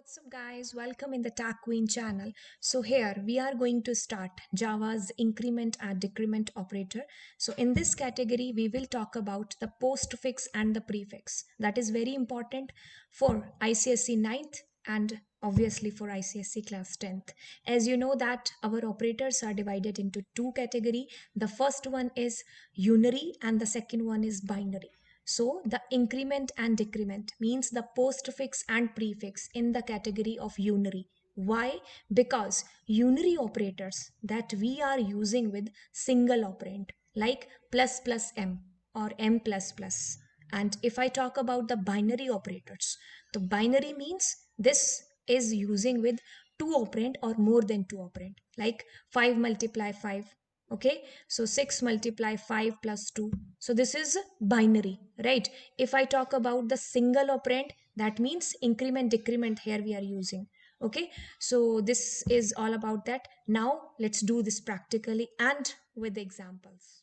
What's up guys, welcome in the Tag Queen channel. So here we are going to start Java's increment and decrement operator. So in this category we will talk about the postfix and the prefix. That is very important for ICSE 9th and obviously for ICSE class 10th. As you know that our operators are divided into two category. The first one is unary and the second one is binary. So the increment and decrement means the postfix and prefix in the category of unary. Why? Because unary operators that we are using with single operand like plus plus m or m plus plus. And if I talk about the binary operators, the binary means this is using with two operand or more than two operand like 5 multiply 5. Okay, so 6 multiply 5 plus 2. So this is binary, right? If I talk about the single operand, that means increment decrement here we are using. Okay, so this is all about that. Now let's do this practically and with examples.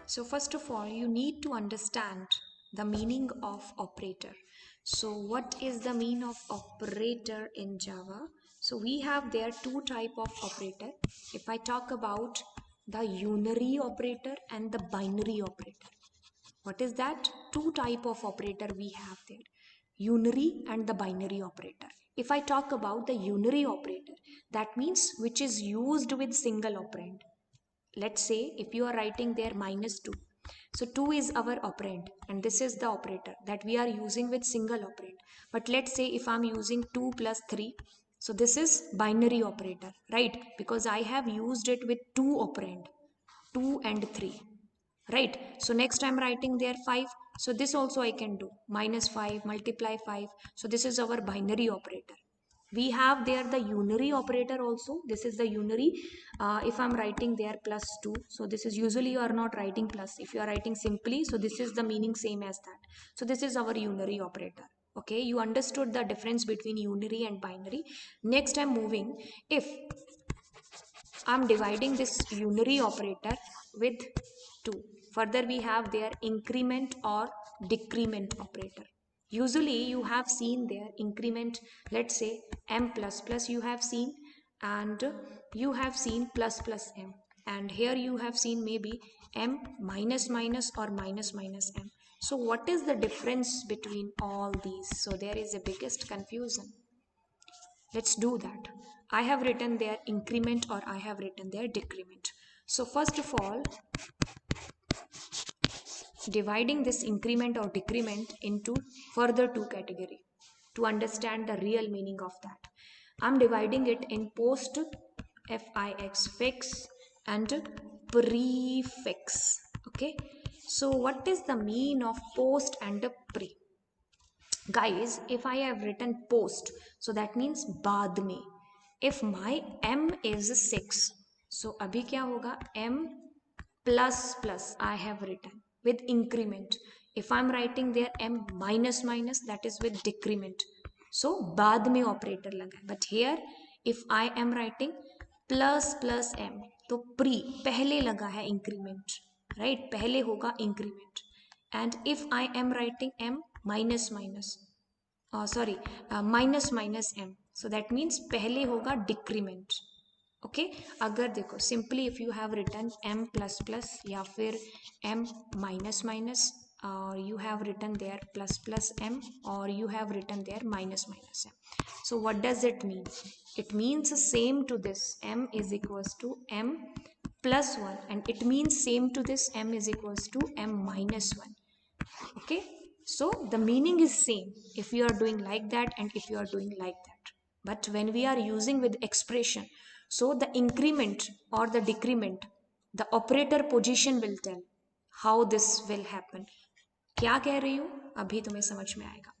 So first of all, you need to understand the meaning of operator. So what is the meaning of operator in Java? So we have there two type of operator. If I talk about the unary operator and the binary operator. What is that? Two type of operator we have there. Unary and the binary operator. If I talk about the unary operator, that means which is used with single operand. Let's say if you are writing there minus 2, so 2 is our operand and this is the operator that we are using with single operand. But let's say if I'm using 2 plus 3, so this is binary operator, right? Because I have used it with two operand, 2 and 3, right? So next I'm writing there 5, so this also I can do minus 5 multiply 5. So this is our binary operator. We have there the unary operator also. This is the unary. If I'm writing there plus 2, so this is usually you are not writing plus. If you are writing simply, so this is the meaning same as that. So this is our unary operator. Okay, you understood the difference between unary and binary. Next I'm moving. If I'm dividing this unary operator with 2, further we have their increment or decrement operator. Usually you have seen their increment, let's say m plus plus you have seen, and you have seen plus plus m, and here you have seen maybe m minus minus or minus minus m. So what is the difference between all these? So there is a biggest confusion. Let's do that. I have written their increment or I have written their decrement. So first of all, dividing this increment or decrement into further two category to understand the real meaning of that. I'm dividing it in post fix fix and prefix. Okay. So what is the mean of post and pre? Guys, if I have written post, so that means बाद में. If my m is 6, so अभी क्या होगा? M plus plus I have written with increment. If I'm writing there m minus minus, that is with decrement. So बाद में operator लगा है. But here if I am writing plus plus m, तो pre पहले लगा है increment, right? पहले होगा increment. And if I am writing m minus minus, sorry, minus minus m, so that means पहले होगा decrement. ओके अगर देखो simply if you have written m plus plus या फिर m minus minus, or you have written there plus plus m, or you have written there minus minus m. So what does it mean? It means same to this m is equals to m plus 1, and it means same to this m is equals to m minus 1. Okay, so the meaning is same if you are doing like that and if you are doing like that. But when we are using with expression, so the increment or the decrement, the operator position will tell how this will happen. क्या कह रही हूँ अभी तुम्हें समझ में आएगा.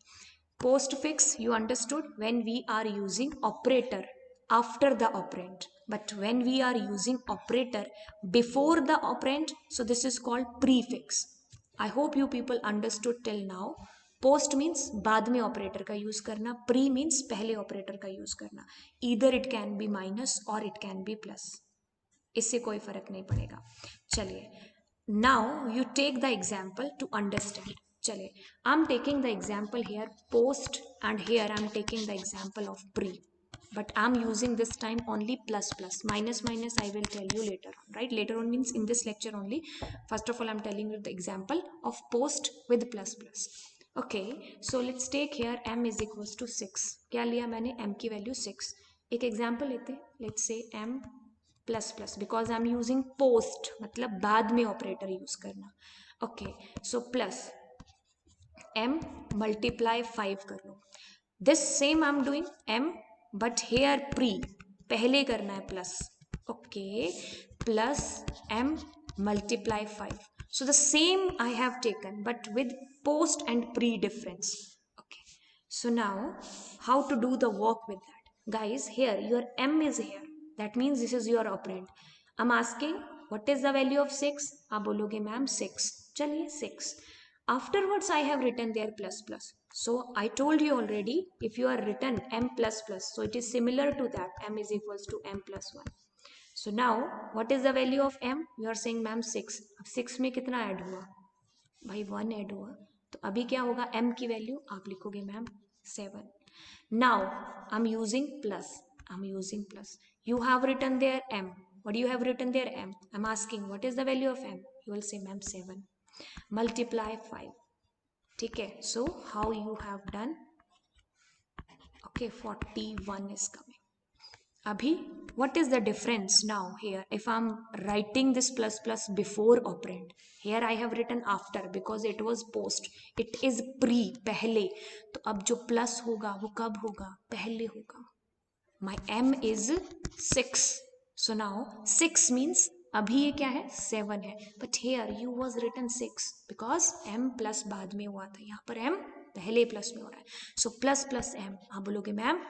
Postfix, you understood, when we are using operator after the operand. But when we are using operator before the operand, so this is called prefix. I hope you people understood till now. Post means बाद में operator का use करना, pre means पहले operator का use करना. Either it can be minus or it can be plus. इससे कोई फर्क नहीं पड़ेगा. चलिए, now you take the example to understand. चलिए, I'm taking the example here post and here I'm taking the example of pre. But I'm using this time only plus plus. Minus minus I will tell you later on, right? Later on means in this lecture only. First of all, I'm telling you the example of post with plus plus. Okay, so let's take here m is equals to 6. क्या लिया मैंने? m की value 6. एक example लेते हैं. Let's say m plus plus because I am using post, मतलब बाद में ऑपरेटर यूज करना. Okay, so plus m multiply 5 कर लो. This same I am doing m but here pre, पहले करना है plus. Okay, plus m multiply 5. So the same I have taken but with post and pre difference. Okay, so now how to do the work with that? Guys, here your m is here, that means this is your operand. I'm asking what is the value of 6? आप बोलोगे ma'am 6. चलिए 6. Afterwards I have written there plus plus. So I told you already, if you are written m plus plus, so it is similar to that, m is equals to m plus 1. So now what is the value of m? You are saying ma'am 6. अब 6 में कितना add हुआ भाई? 1 add हुआ. तो अभी क्या होगा? m की वैल्यू आप लिखोगे ma'am 7. Now I'm using plus. I'm using plus. You have written there m. What do you have written there? m. I'm asking what is the value of m? You will say ma'am 7. Multiply 5. ठीक है. So how you have done? Okay, 41 is coming. Abhi, what is the difference now here? If I'm writing this plus plus before operand, here I have written after because it was post. It is pre, पहले. तो अब जो plus होगा वो कब होगा? पहले होगा. My m is 6. So now 6 means अभी ये क्या है? 7 है. But here you was written 6 because m plus बाद में हुआ था. यहाँ पर m पहले plus में हो रहा है. So plus plus m, आप बोलोगे ma'am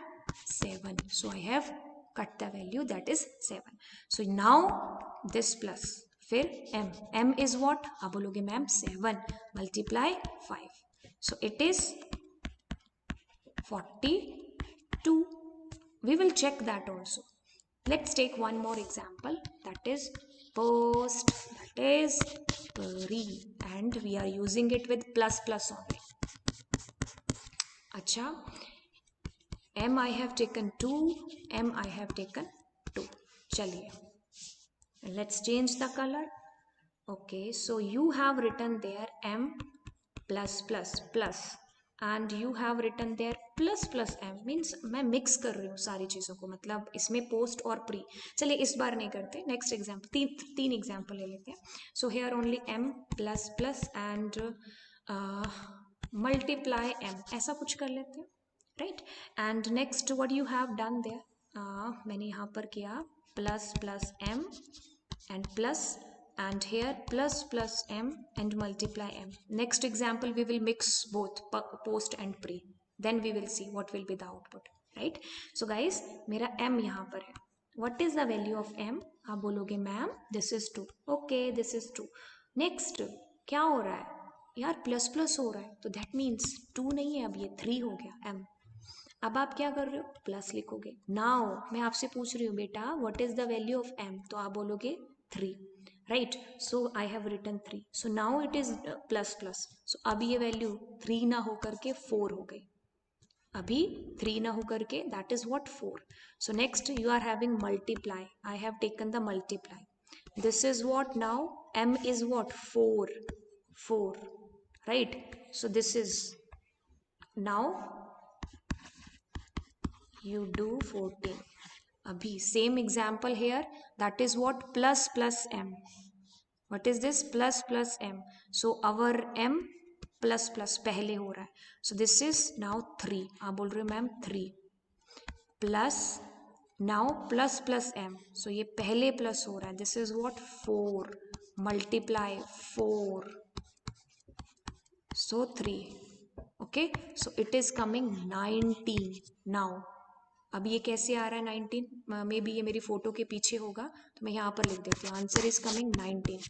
7. So I have cut the value, that is 7. So now this plus फिर m is what? आप बोलोगे ma'am 7 multiply 5. So it is 42. We will check that also. Let's take one more example, that is post, that is pre, and we are using it with plus plus only. अच्छा, m I have taken 2, m I have taken 2. चलिए, let's change the color. Okay, so you have written there m plus plus plus and you have written there plus plus m. Means मैं mix कर रही हूँ सारी चीज़ों को, मतलब इसमें पोस्ट और प्री. चलिए इस बार नहीं करते, नेक्स्ट एग्जाम्पल, तीन एग्जाम्पल ले लेते हैं. So here only m plus plus and multiply m, ऐसा कुछ कर लेते हैं, right. And next what you have done there, मैंने यहाँ पर किया plus plus m and plus, and here plus plus m and multiply m. Next example we will mix both post and pre, then we will see what will be the output, right? So guys, मेरा m यहाँ पर है. What is the value of m? आप बोलोगे ma'am this is 2. Okay, this is 2. Next क्या हो रहा है यार? प्लस प्लस हो रहा है, तो that means 2 नहीं है, अब ये 3 हो गया m. अब आप क्या कर रहे हो? प्लस लिखोगे. नाउ मैं आपसे पूछ रही हूँ बेटा what is the value of m, तो आप बोलोगे 3, right. So I have written 3. So now it is plus plus. सो अब ये वैल्यू 3 ना होकर के 4 हो गई. अभी 3 ना होकर के that is what 4. So next you are having multiply. I have taken the multiply. This is what now m is what 4, right. So this is now you do 14. Abhi same example here, that is what plus plus m. What is this? Plus plus m. So our m plus plus पहले हो रहा है. So this is now 3. आप बोल रहे हो ma'am 3 plus now plus plus m. So ये पहले plus हो रहा है. This is what 4 multiply 4. So 3. Okay, so it is coming 19 now. अब ये कैसे आ रहा है 19? मे बी ये मेरी फोटो के पीछे होगा, तो मैं यहाँ पर लिख देती हूँ answer is coming 19।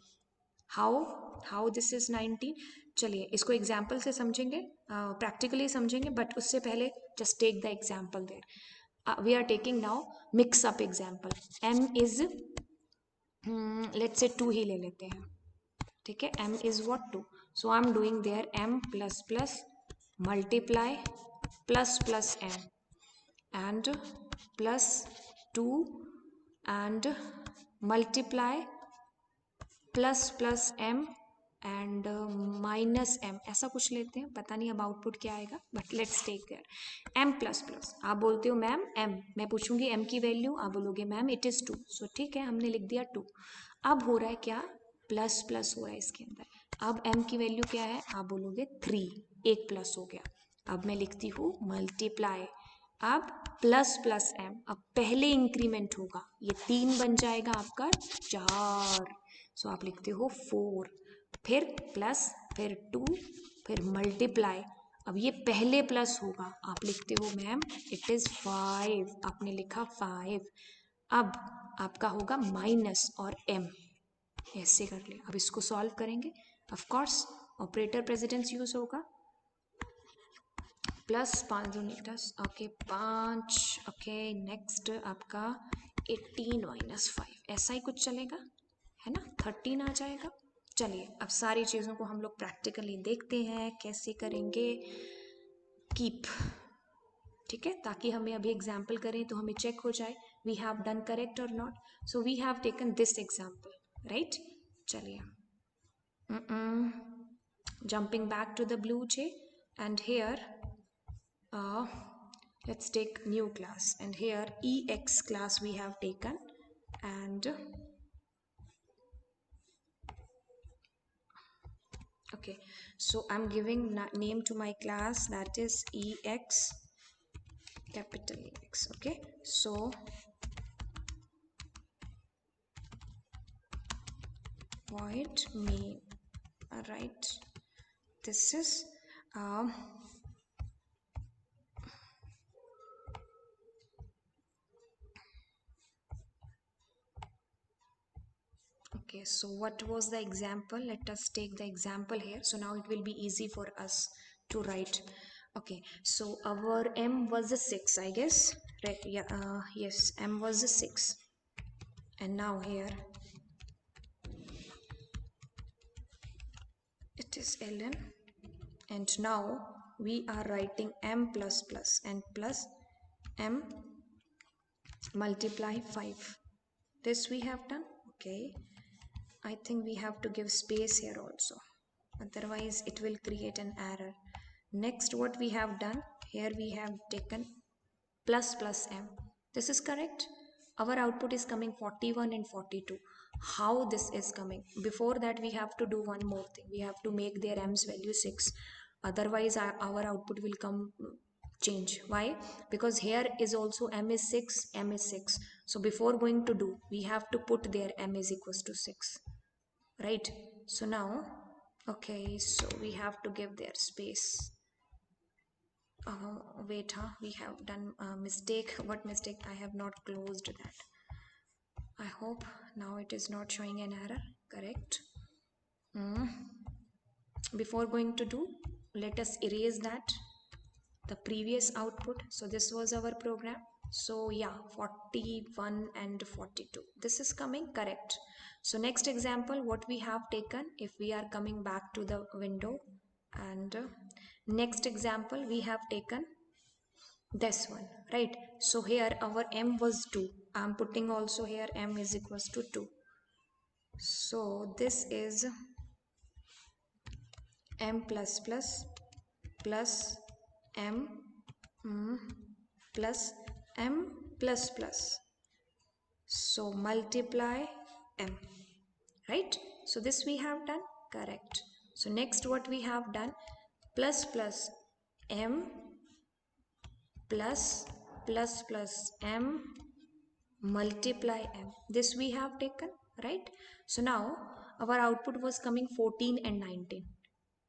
How this is 19? चलिए इसको एग्जाम्पल से समझेंगे, प्रैक्टिकली समझेंगे, बट उससे पहले just take the example there. We are taking now mix up example. m is let's say 2 ही ले लेते हैं, ठीक है। m is what? 2। So I am doing there m plus plus multiply plus plus m and plus 2 and multiply plus plus m and minus m, ऐसा कुछ लेते हैं, पता नहीं अब आउटपुट क्या आएगा, but let's take there m plus plus. आप बोलते हो मैम m, मैं पूछूंगी m की वैल्यू, आप बोलोगे मैम इट इज़ 2। सो ठीक है, हमने लिख दिया 2। अब हो रहा है क्या? प्लस प्लस हो रहा है इसके अंदर। अब m की वैल्यू क्या है? आप बोलोगे 3, एक प्लस हो गया। अब मैं लिखती हूँ मल्टीप्लाई, अब प्लस प्लस m, अब पहले इंक्रीमेंट होगा, ये 3 बन जाएगा आपका 4। सो आप लिखते हो 4, फिर प्लस, फिर 2, फिर मल्टीप्लाई। अब ये पहले प्लस होगा, आप लिखते हो मैम इट इज़ 5, आपने लिखा 5। अब आपका होगा माइनस और m, ऐसे कर ले। अब इसको सॉल्व करेंगे, of course operator precedence use होगा। प्लस 5 दूनी 10, ओके 5, ओके नेक्स्ट आपका 18 माइनस 5, ऐसा ही कुछ चलेगा, है ना, 13 आ जाएगा। चलिए अब सारी चीज़ों को हम लोग प्रैक्टिकली देखते हैं कैसे करेंगे। कीप, ठीक है, ताकि हमें अभी एग्जाम्पल करें तो हमें चेक हो जाए वी हैव डन करेक्ट और not. So we have taken this example, right. चलिए jumping back to the blue J, and here let's take new class, and here ex class we have taken, and okay, so I'm giving name to my class, that is ex, capital X. Okay, so void main, all right, this is okay, so what was the example? Let us take the example here. So now it will be easy for us to write. Okay, so our m was a 6, I guess, right? Yeah, yes, m was a 6, and now here it is ln, and now we are writing m plus plus and plus m multiply 5. This we have done. Okay, I think we have to give space here also, otherwise it will create an error. Next, what we have done here, we have taken plus plus m. This is correct. Our output is coming 41 and 42. How this is coming? Before that, we have to do one more thing. We have to make their m's value 6. Otherwise, our output will come change. Why? Because here is also m is 6, m is 6. So before going to do, we have to put their m is equals to 6. Right? So now, okay, so we have to give their space. Wait, we have done a mistake. What mistake? I have not closed that. I hope now it is not showing an error. Correct. Before going to do, let us erase that, the previous output. So this was our program. So yeah, 41 and 42, this is coming correct. So next example, what we have taken, if we are coming back to the window, and next example we have taken this one, right? So here our m was 2. I'm putting also here m is equals to 2. So this is m plus plus plus m plus m plus plus. So multiply m, right? So this we have done correct. So next what we have done, plus plus m plus plus plus m multiply m. This we have taken, right? So now our output was coming 14 and 19.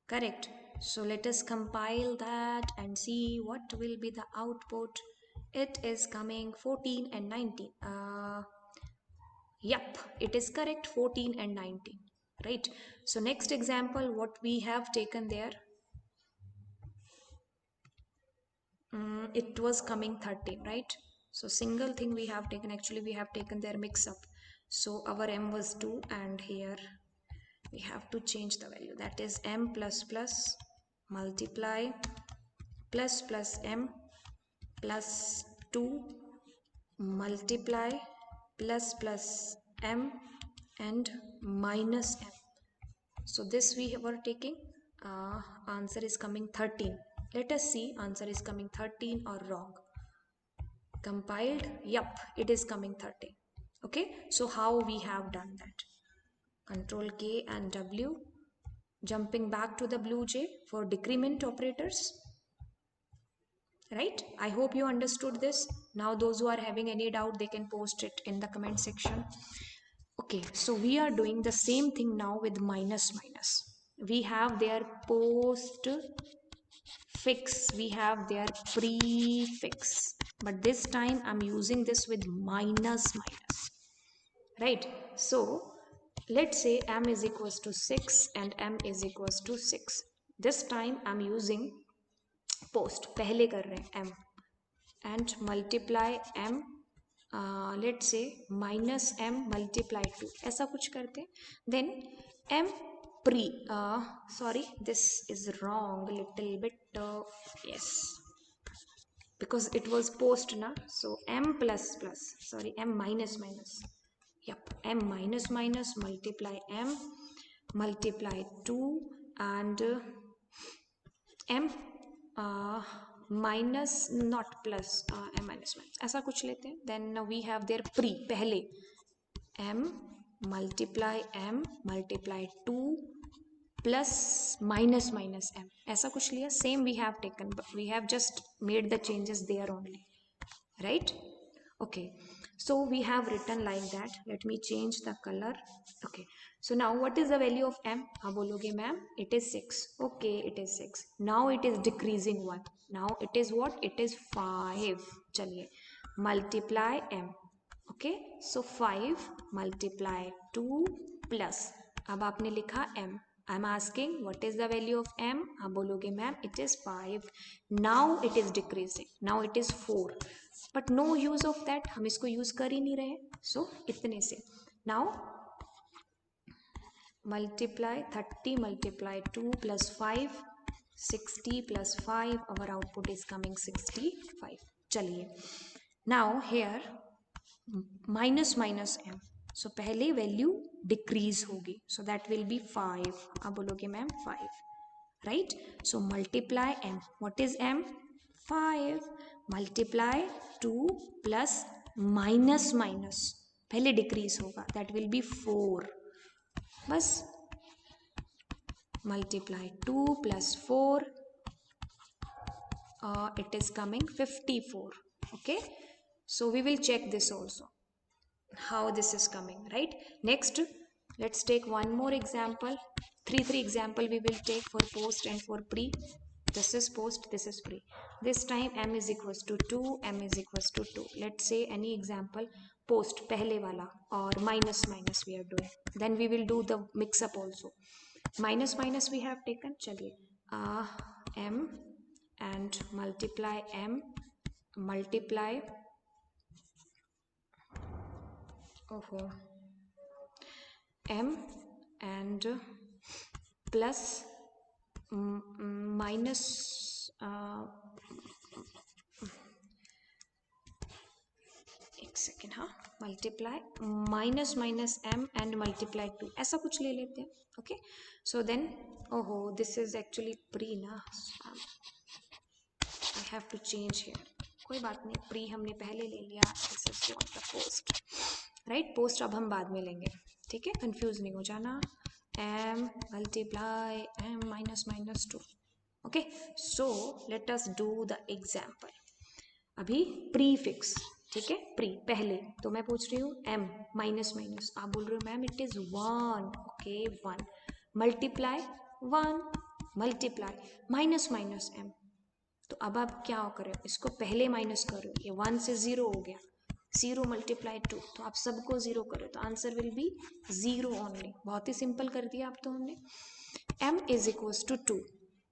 Correct. So let us compile that and see what will be the output. It is coming 14 and 19. Yup, it is correct, 14 and 19. Right. So next example, what we have taken there, it was coming 13, right? So single thing we have taken, actually we have taken their mix up. So our m was 2 and here we have to change the value, that is m plus plus multiply plus m plus 2 multiply plus m and minus m. So this we were taking, answer is coming 13. Let us see answer is coming 13 or wrong. Compiled, yup, it is coming 13. Okay, so how we have done that? Control K and W, jumping back to the blue J for decrement operators. Right, I hope you understood this. Now those who are having any doubt, they can post it in the comment section. Okay, so we are doing the same thing now with minus minus. We have their post fix, we have their prefix, but this time I'm using this with minus minus. Right, so let's say m is equals to 6 and m is equals to 6. This time I'm using post, पहले कर रहे हैं m and multiply m, let's say minus m multiply 2, ऐसा कुछ करते. Then m pre, sorry, this is wrong little bit, yes, because it was post na, so m plus plus, sorry, m minus minus, yep, m minus minus multiply m multiply 2 and m minus not plus, m minus minus ऐसा कुछ लेते हैं. Then we have their pre, पहले m multiply 2 plus minus minus m, ऐसा कुछ लिया. Same we have taken, but we have just made the changes there only. Right? Okay, so we have written like that. Let me change the color. Okay, so now what is the value of m? हाँ बोलोगे ma'am, it is 6. Okay, it is 6. Now it is decreasing 1. Now it is what? It is 5. चलिए, multiply m. Okay, so 5 multiply 2 plus, अब आपने लिखा m. I'm asking what is the value of m? आप बोलोगे ma'am it is 5. Now it is decreasing. Now it is 4. But no use of that, हम इसको use कर ही नहीं रहे. So इतने से. Now multiply 30 multiply 2 plus 5, 60 plus 5, our output is coming 65. चलिए, now here minus minus m, so पहले value decrease होगी, so that will be 5. अब बोलोगे ma'am 5. Right, so multiply m. What is m? 5 multiply 2 plus minus minus, पहले decrease होगा, that will be 4. बस multiply 2 plus 4, it is coming 54. Okay, so we will check this also, how this is coming. Right, next let's take one more example. Three example we will take for post and for pre. This is post, this is pre. This time m is equals to 2, m is equals to 2. Let's say any example, post पहले वाला और minus minus we are doing. Then we will do the mix up also. Minus minus we have taken. चलिए, m and multiply m multiply, m and plus minus, एक second, हाँ, multiply minus minus m and multiply 2, ऐसा कुछ ले लेते हैं. Okay, so then this is actually pre ना, I have to change here. कोई बात नहीं, pre हमने पहले ले लिया. This is what the post. Right, post अब हम बाद में लेंगे. ठीक है, कंफ्यूज नहीं हो जाना. m multiply m minus minus 2. Okay, so let us do the example. अभी prefix, ठीक है, pre पहले, तो मैं पूछ रही हूँ m minus minus, आप बोल रहे हो ma'am it is 1. Okay, 1 multiply 1 multiply minus minus m। तो अब आप क्या करें, इसको पहले माइनस करो, ये 1 से 0 हो गया, 0 मल्टीप्लाई 2, तो आप सबको 0 करो तो आंसर विल बी 0 ओनली। बहुत ही सिंपल कर दिया आप तो हमने। m is equals to 2।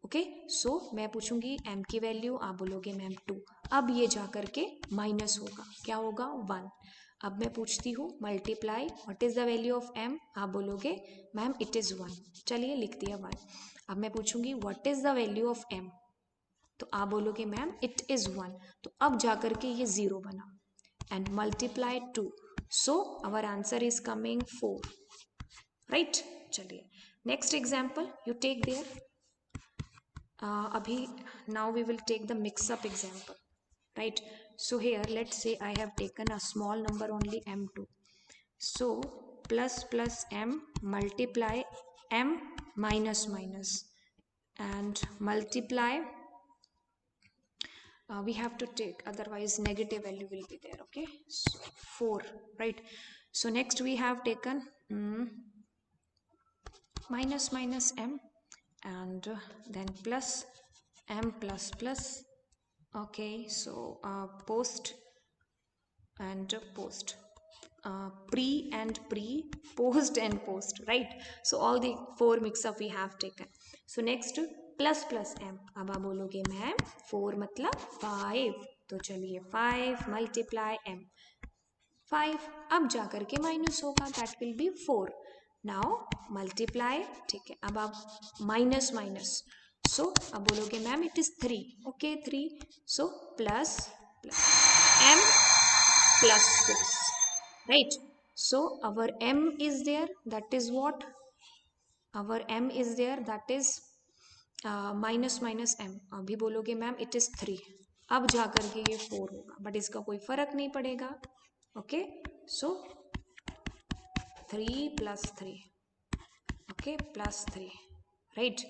Okay, so मैं पूछूंगी m की वैल्यू, आप बोलोगे मैम 2। अब ये जा करके माइनस होगा, क्या होगा 1। अब मैं पूछती हूँ multiply what is the value of m, आप बोलोगे मैम इट इज़ 1। चलिए लिख दिया 1। अब मैं पूछूंगी what is the value of m, तो आप बोलोगे मैम इट इज़ 1। तो अब जा करके ये 0 बना, and multiply 2, so our answer is coming 4, right. चलिए next example you take there. अभी now we will take the mixup example, right? So here let's say I have taken a small number only m2, so plus plus m multiply m minus minus, and multiply, we have to take, otherwise negative value will be there. Okay, so 4, right? So next we have taken minus minus m, and then plus m plus plus. Okay, so post and post, pre and pre, post and post, right? So all the 4 mix up we have taken. So next plus plus m, अब आप बोलोगे ma'am 4 मतलब 5, तो चलिए 5 multiply m, 5, अब जा करके minus होगा, that will be 4। Now multiply, ठीक है, अब आप माइनस माइनस, सो अब बोलोगे ma'am it is 3, okay 3, so plus plus m plus plus, right? So our m is there, that is what, our m is there, that is minus minus m। अभी बोलोगे ma'am it is 3, अब जा करके ये 4 होगा, but इसका कोई फर्क नहीं पड़ेगा। Okay, so 3 plus 3, okay, plus 3, right?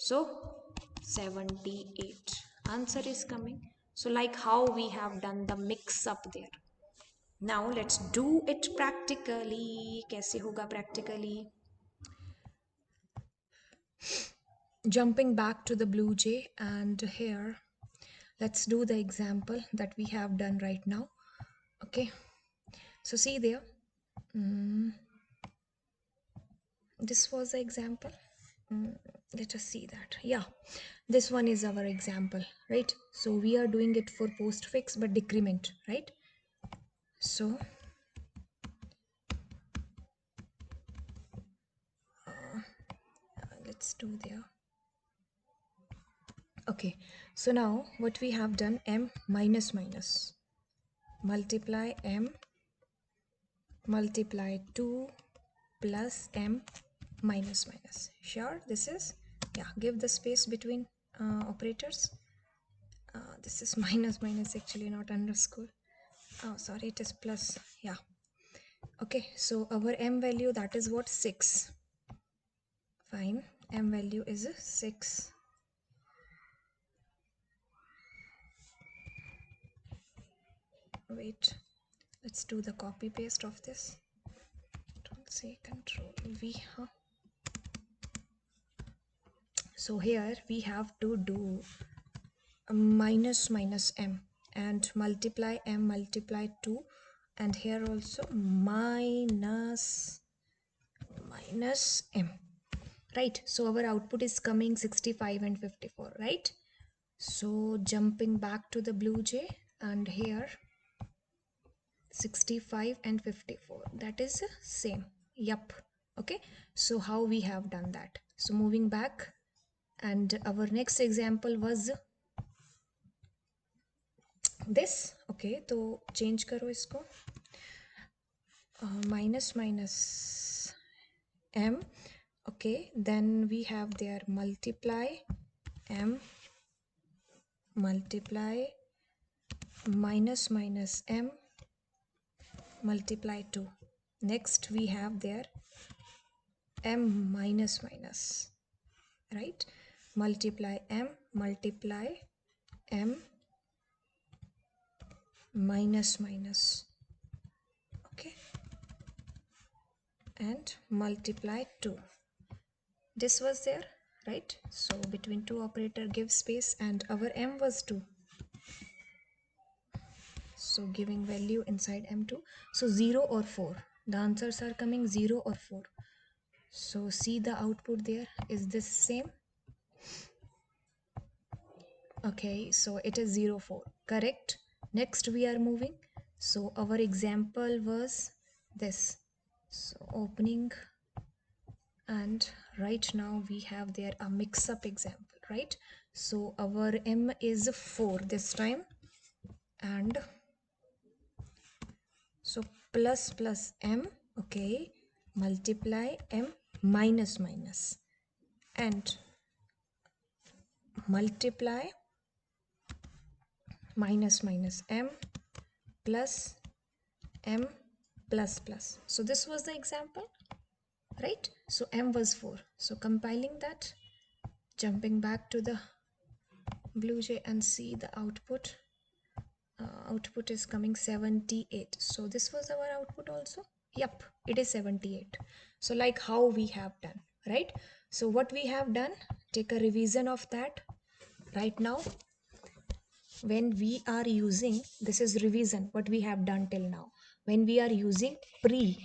So 78 answer is coming. So like how we have done the mix up there, now let's do it practically। कैसे होगा practically? Jumping back to the blue jay, and here let's do the example that we have done right now. Okay, so see there, this was the example. Let us see that. Yeah, this one is our example, right? So we are doing it for postfix but decrement, right? So let's do there. Okay, so now what we have done, m minus minus multiply m multiply 2 plus m minus minus. Sure, this is, yeah, give the space between operators. This is minus minus actually, not underscore. Oh sorry, it is plus, yeah. Okay, so our m value, that is what, 6. Fine, m value is 6. Wait, let's do the copy paste of this. Don't say control v, huh? So here we have to do minus minus m and multiply m multiply 2, and here also minus minus m, right? So our output is coming 65 and 54, right? So jumping back to the blue jay, and here 65 and 54, that is same. Yup. Okay, so how we have done that? So moving back, and our next example was this. Okay, तो change करो इसको, minus minus m. Okay, then we have there multiply m multiply minus minus m multiply 2. Next we have there m minus minus, right? Multiply m multiply m minus minus, okay, and multiply 2. This was there, right? So between two operator give space, and our m was 2. So giving value inside m2. So 0 or 4. The answers are coming 0 or 4. So see the output there. Is this same? Okay, so it is 0, 4. Correct. Next we are moving. So our example was this. So opening, and right now we have there a mix-up example, right? So our m is 4 this time, and so plus m, okay, multiply m minus minus, and multiply minus minus m plus m plus plus. So this was the example, right? So m was 4. So compiling that, jumping back to the BlueJ and see the output. Output is coming 78. So this was our output also. Yep, it is 78. So like how we have done, right? So what we have done, take a revision of that right now. When we are using, this is revision what we have done till now. When we are using pre,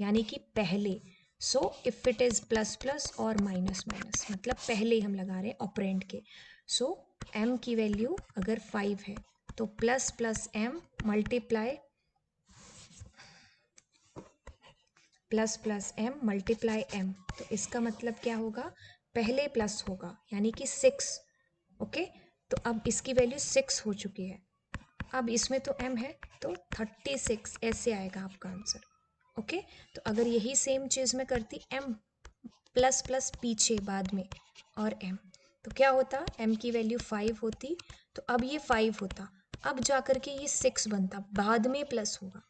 यानी कि पहले, so if it is plus plus or minus minus, मतलब पहले हम लगा रहे हैं operand के. so m की वैल्यू अगर 5 है तो plus plus m multiply plus plus m multiply m. तो इसका मतलब क्या होगा, पहले प्लस होगा यानी कि 6. ओके, तो अब इसकी वैल्यू 6 हो चुकी है. अब इसमें तो m है तो 36 ऐसे आएगा आपका आंसर. ओके, तो अगर यही सेम चीज़ में करती m प्लस प्लस पीछे बाद में और m, तो क्या होता, m की वैल्यू 5 होती तो अब ये 5 होता, अब जा कर के ये 6 बनता, बाद में प्लस होगा.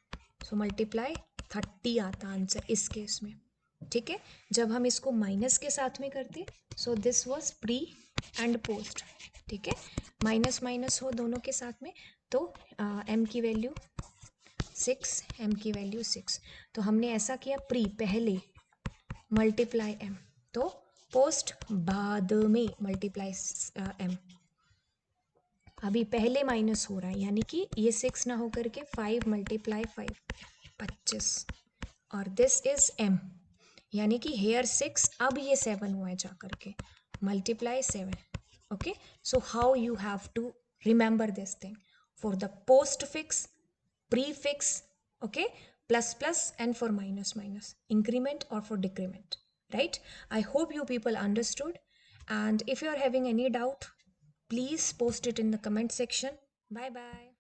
सो मल्टीप्लाई 30 आता आंसर इस केस में. ठीक है, जब हम इसको माइनस के साथ में करते, so this was pre and post. ठीक है, माइनस माइनस हो दोनों के साथ में, तो m की वैल्यू 6, m की वैल्यू 6. तो हमने ऐसा किया, प्री पहले मल्टीप्लाई m, तो पोस्ट बाद में मल्टीप्लाई m. अभी पहले माइनस हो रहा है यानी कि ये 6 ना होकर के 5 मल्टीप्लाई 5 25, और दिस इज m यानी कि हेयर 6, अब ये 7 हुआ है जा करके, multiply 7. Okay, so how you have to remember this thing for the postfix, prefix, okay, plus plus, and for minus minus, increment or for decrement, right? I hope you people understood, and if you are having any doubt, please post it in the comment section. Bye bye.